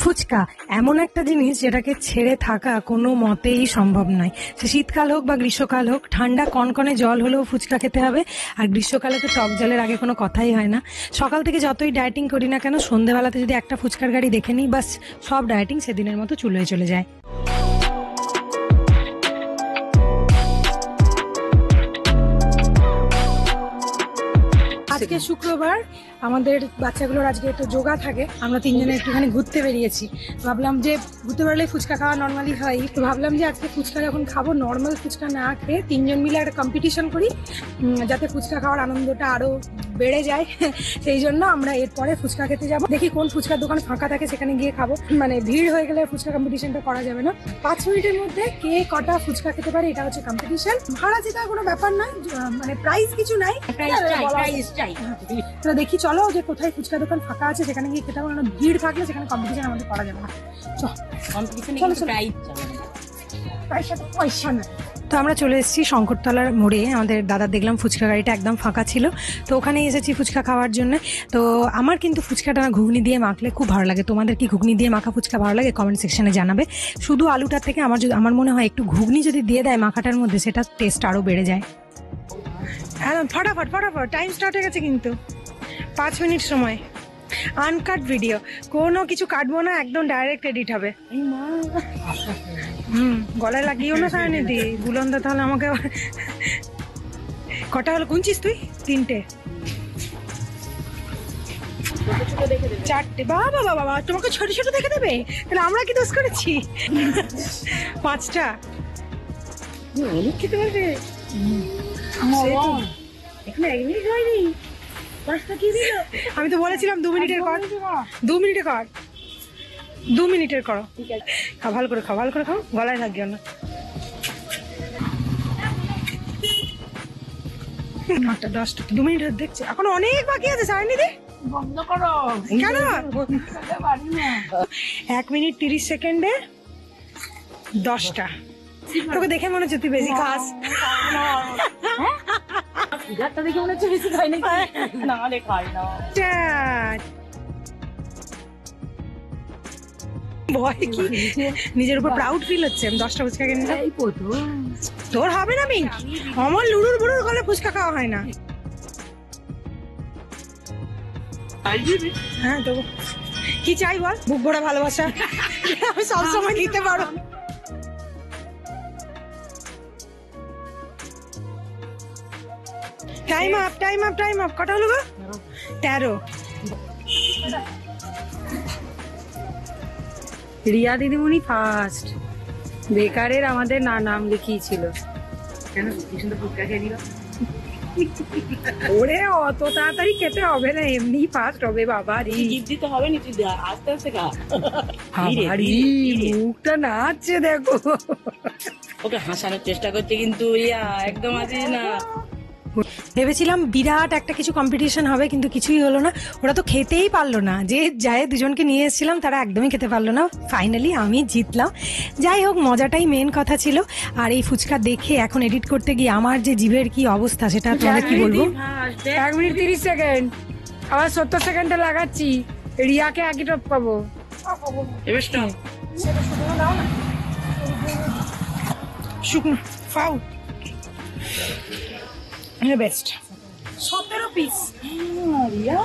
ফুচকা এমন একটা জিনিস যেটাকে ছেড়ে থাকা কোনো মতেই সম্ভব নয়। সে শীতকাল হোক বা গ্রীষ্মকাল হোক, ঠান্ডা কনকনে জল হলেও ফুচকা খেতে হবে। আর গ্রীষ্মকালে তো টক জলের আগে কোনো কথাই হয় না। সকাল থেকে যতই ডায়েটিং করি না কেন, সন্ধেবেলাতে যদি একটা ফুচকার গাড়ি দেখে নিই, বাস সব ডায়েটিং সেদিনের মতো চুলোয় চলে যায়। আজকে শুক্রবার, আমাদের বাচ্চাগুলোর আজকে একটু যোগা থাকে। আমরা তিনজনে একটুখানি ঘুরতে বেরিয়েছি। ভাবলাম যে ঘুরতে বেরোলে ফুচকা খাওয়া নর্মালি হয়, তো ভাবলাম যে আজকে ফুচকা যখন খাবো, নর্মাল ফুচকা না খেয়ে তিনজন মিলে একটা কম্পিটিশন করি, যাতে ফুচকা খাওয়ার আনন্দটা আরো বেড়ে যায়। সেই জন্য আমরা এরপরে ফুচকা খেতে যাবো। দেখি কোন ফুচকার দোকান ফাঁকা থাকে, সেখানে গিয়ে খাবো। মানে ভিড় হয়ে গেলে ফুচকা কম্পিটিশনটা করা যাবে না। 5 মিনিটের মধ্যে কে কটা ফুচকা খেতে পারে, এটা হচ্ছে কম্পিটিশন। ভাড়া যেটা কোনো ব্যাপার নয়, মানে প্রাইস কিছু নাই। তো দেখি চলো যে কোথায় ফুচকা দোকান ফাঁকা আছে, সেখানে গিয়ে খেতে হবে। না ভিড় থাকলে সেখানে কম্পিটিশন আমাদের করা যাবে না। পয়সা না। তো আমরা চলে এসেছি শঙ্করতলার মোড়ে। আমাদের দাদা দেখলাম ফুচকা গাড়িটা একদম ফাঁকা ছিল, তো ওখানে এসেছি ফুচকা খাওয়ার জন্য। তো আমার কিন্তু ফুচকাটা ঘুগনি দিয়ে মাখলে খুব ভালো লাগে। তোমাদের কি ঘুগনি দিয়ে মাখা ফুচকা ভালো লাগে? কমেন্ট সেকশনে জানাবে। শুধু আলুটার থেকে আমার মনে হয় একটু ঘুগনি যদি দিয়ে দেয় মাখাটার মধ্যে, সেটা টেস্ট আরও বেড়ে যায়। হ্যাঁ, ফটাফট ফটাফট, টাইম স্টার্ট হয়ে গেছে কিন্তু। 5 মিনিট সময়, আনকাট ভিডিও, কোনো কিছু কাটবো না, একদম ডাইরেক্ট এডিট হবে। গলায় লাগিয়েও না সায়নিধি, বুলন্দা তাহলে আমাকে। কটা হলো গুনছিস তুই? 3টে, 4টে। বাবা বাবা বাবা, তোমাকে ছোট ছোট দেখে দেবে? তাহলে আমরা কি দোষ করেছি? 5টা অনেক খেতে পারবে। এখানে 1 মিনিট হয়নি, আমি তো বলেছিলাম 2 মিনিটের কর। 2 মিনিটে কর, 2 মিনিটের করো। খাও ভালো করে, খাও ভালো করে, খাও, গলায় লাগিও না। 9টা 10টা, 2 মিনিট দেখছে, এখন অনেক বাকি আছে। সায়নিধি বন্ধ করো। কেন? 1 মিনিট 30 সেকেন্ডে 10টা। তোকে দেখে মনে হচ্ছে তুই বেশি খাস। দেখে মনে হচ্ছে বেশি খাই নাকি? না রে, খাই না। ভয় কি, নিজের উপর প্রাউড ফিল হচ্ছে। আমি 10টা ফুচকা কিনে নিলাম। তোর হবে না? আমি আমার লুড়ুর বুড়ুর গলে ফুচকা খাওয়া হয় না। হ্যাঁ, তো কি চাই বল? বুক ভরা ভালোবাসা আমি সবসময় দিতে পারো। Time up, time up, time up. কটা হলো গো? 13। রিয়া দিদিমণি ফার্স্ট। বেকারের আমাদের নাম লিখিয়েছিল। কেন? ওরে অত তাড়াতাড়ি খেতে হবে না, এমনি ফার্স্ট হবে। বাবা রে, গিফট দিতে হবে না, তুই আস্তে আস্তে খা। মুখটা নাচছে দেখো। ওকে হাসানোর চেষ্টা করছে কিন্তু একদম আছিস না। ভেবেছিলাম বিরাট একটা কিছু কম্পিটিশন হবে, কিন্তু কিছুই হলো না। ওরা তো খেতেই পারলো না। যে যায় দুজনকে নিয়ে এসেছিলাম, তারা একদমই খেতে পারলো না। ফাইনালি আমি জিতলাম। যাই হোক, মজাটাই মেন কথা ছিল। আর এই ফুচকা দেখে এখন এডিট করতে গিয়ে আমার যে জিভের কি অবস্থা, সেটা তোমাদের কি বলবো। 1 মিনিট 30 সেকেন্ড, আবার 70 সেকেন্ডে লাগাচ্ছি। রিয়াকে আগে টপ পাবো। শুকনো ফাউ বেস্ট। 17 পিস। রিয়া